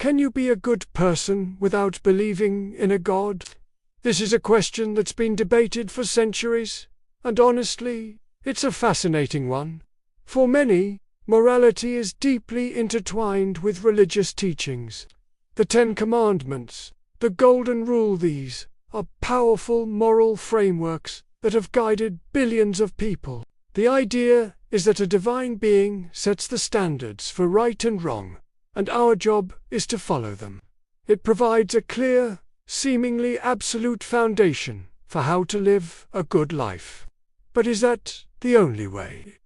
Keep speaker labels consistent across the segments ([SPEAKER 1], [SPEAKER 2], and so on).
[SPEAKER 1] Can you be a good person without believing in a God? This is a question that's been debated for centuries, and honestly, it's a fascinating one. For many, morality is deeply intertwined with religious teachings. The Ten Commandments, the Golden Rule, these are powerful moral frameworks that have guided billions of people. The idea is that a divine being sets the standards for right and wrong, and our job is to follow them. It provides a clear, seemingly absolute foundation for how to live a good life. But is that the only way?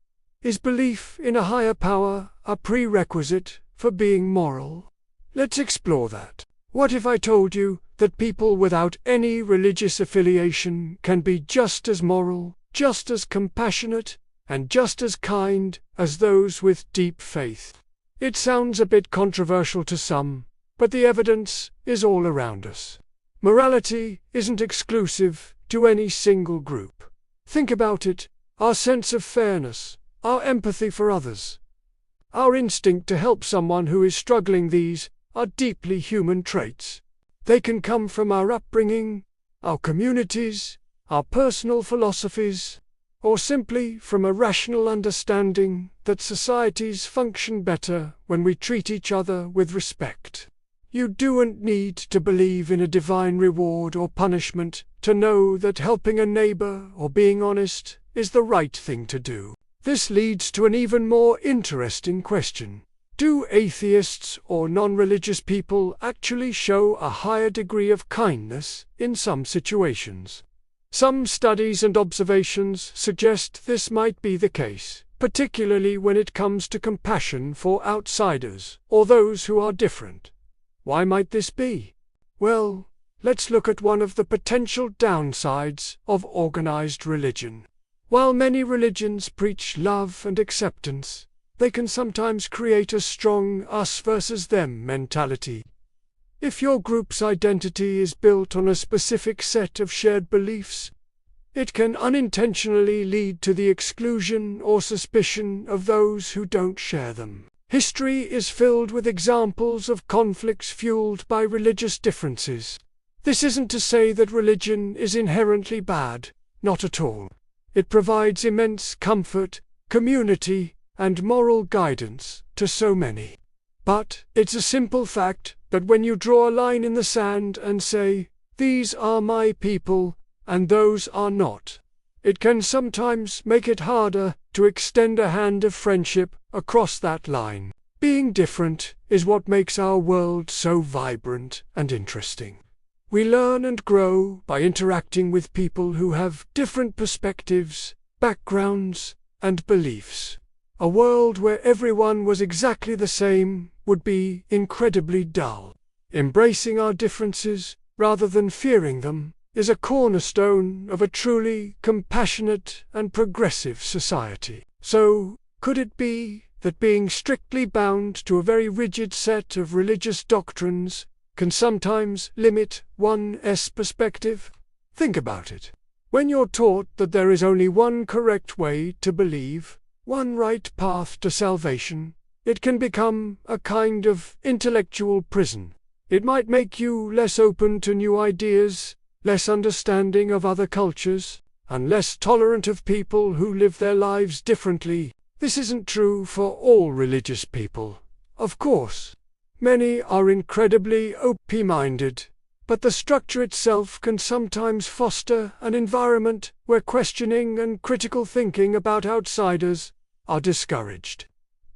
[SPEAKER 1] Is belief in a higher power a prerequisite for being moral? Let's explore that. What if I told you that people without any religious affiliation can be just as moral, just as compassionate, and just as kind as those with deep faith? It sounds a bit controversial to some, but the evidence is all around us. Morality isn't exclusive to any single group. Think about it: our sense of fairness, our empathy for others, our instinct to help someone who is struggling, these are deeply human traits. They can come from our upbringing, our communities, our personal philosophies, or simply from a rational understanding that societies function better when we treat each other with respect. You don't need to believe in a divine reward or punishment to know that helping a neighbor or being honest is the right thing to do. This leads to an even more interesting question. Do atheists or non-religious people actually show a higher degree of kindness in some situations? Some studies and observations suggest this might be the case, particularly when it comes to compassion for outsiders or those who are different. Why might this be? Well, let's look at one of the potential downsides of organized religion. While many religions preach love and acceptance, they can sometimes create a strong us versus them mentality. If your group's identity is built on a specific set of shared beliefs, it can unintentionally lead to the exclusion or suspicion of those who don't share them. History is filled with examples of conflicts fueled by religious differences. This isn't to say that religion is inherently bad, not at all. It provides immense comfort, community, and moral guidance to so many. But it's a simple fact that when you draw a line in the sand and say, "These are my people, and those are not," it can sometimes make it harder to extend a hand of friendship across that line. Being different is what makes our world so vibrant and interesting. We learn and grow by interacting with people who have different perspectives, backgrounds, and beliefs. A world where everyone was exactly the same would be incredibly dull. Embracing our differences, rather than fearing them, is a cornerstone of a truly compassionate and progressive society. So, could it be that being strictly bound to a very rigid set of religious doctrines can sometimes limit one's perspective? Think about it. When you're taught that there is only one correct way to believe, one right path to salvation, it can become a kind of intellectual prison. It might make you less open to new ideas, less understanding of other cultures, and less tolerant of people who live their lives differently. This isn't true for all religious people, of course. Many are incredibly open-minded, but the structure itself can sometimes foster an environment where questioning and critical thinking about outsiders are discouraged.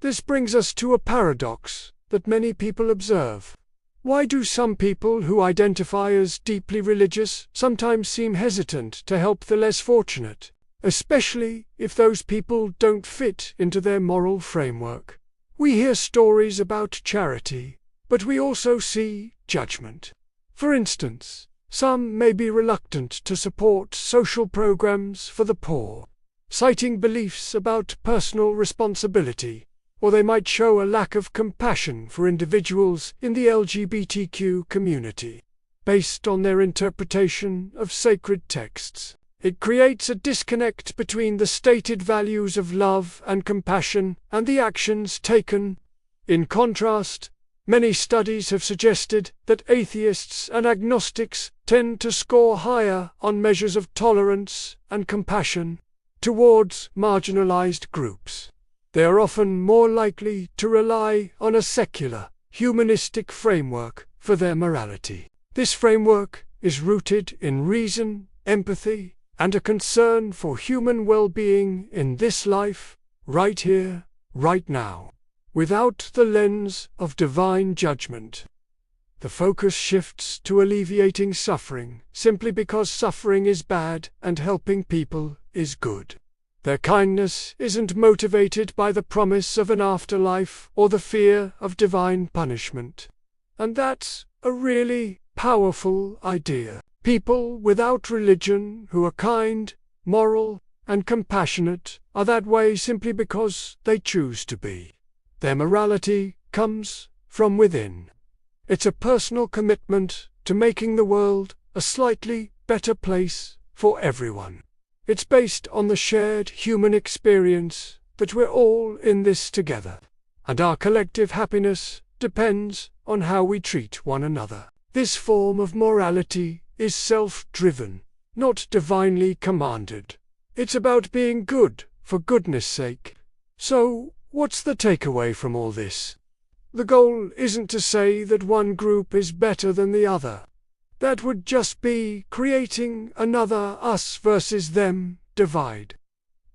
[SPEAKER 1] This brings us to a paradox that many people observe. Why do some people who identify as deeply religious sometimes seem hesitant to help the less fortunate, especially if those people don't fit into their moral framework? We hear stories about charity, but we also see judgment. For instance, some may be reluctant to support social programs for the poor, citing beliefs about personal responsibility, or they might show a lack of compassion for individuals in the LGBTQ community, based on their interpretation of sacred texts. It creates a disconnect between the stated values of love and compassion and the actions taken. In contrast, Many studies have suggested that atheists and agnostics tend to score higher on measures of tolerance and compassion towards marginalized groups. They are often more likely to rely on a secular, humanistic framework for their morality. This framework is rooted in reason, empathy, and a concern for human well-being in this life, right here, right now, without the lens of divine judgment. The focus shifts to alleviating suffering simply because suffering is bad and helping people is good. Their kindness isn't motivated by the promise of an afterlife or the fear of divine punishment. And that's a really powerful idea. People without religion who are kind, moral, and compassionate are that way simply because they choose to be. Their morality comes from within. It's a personal commitment to making the world a slightly better place for everyone. It's based on the shared human experience that we're all in this together, and our collective happiness depends on how we treat one another. This form of morality is self-driven, not divinely commanded. It's about being good for goodness sake. So, what's the takeaway from all this? The goal isn't to say that one group is better than the other. That would just be creating another us versus them divide.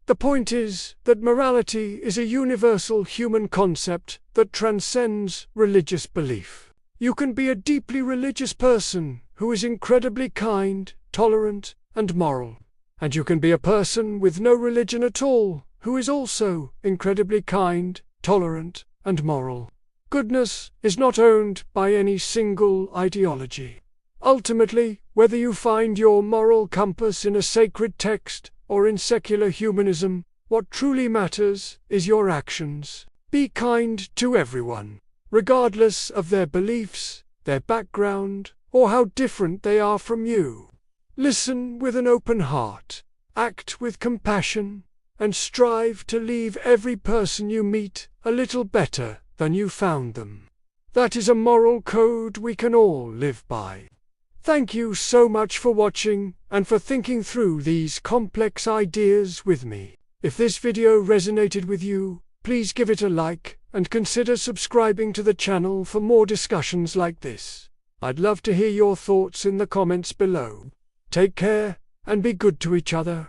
[SPEAKER 1] The point is that morality is a universal human concept that transcends religious belief. You can be a deeply religious person who is incredibly kind, tolerant, and moral. And you can be a person with no religion at all who is also incredibly kind, tolerant, and moral. Goodness is not owned by any single ideology. Ultimately, whether you find your moral compass in a sacred text or in secular humanism, what truly matters is your actions. Be kind to everyone, regardless of their beliefs, their background, or how different they are from you. Listen with an open heart, act with compassion, and strive to leave every person you meet a little better than you found them. That is a moral code we can all live by. Thank you so much for watching and for thinking through these complex ideas with me. If this video resonated with you, please give it a like and consider subscribing to the channel for more discussions like this. I'd love to hear your thoughts in the comments below. Take care and be good to each other.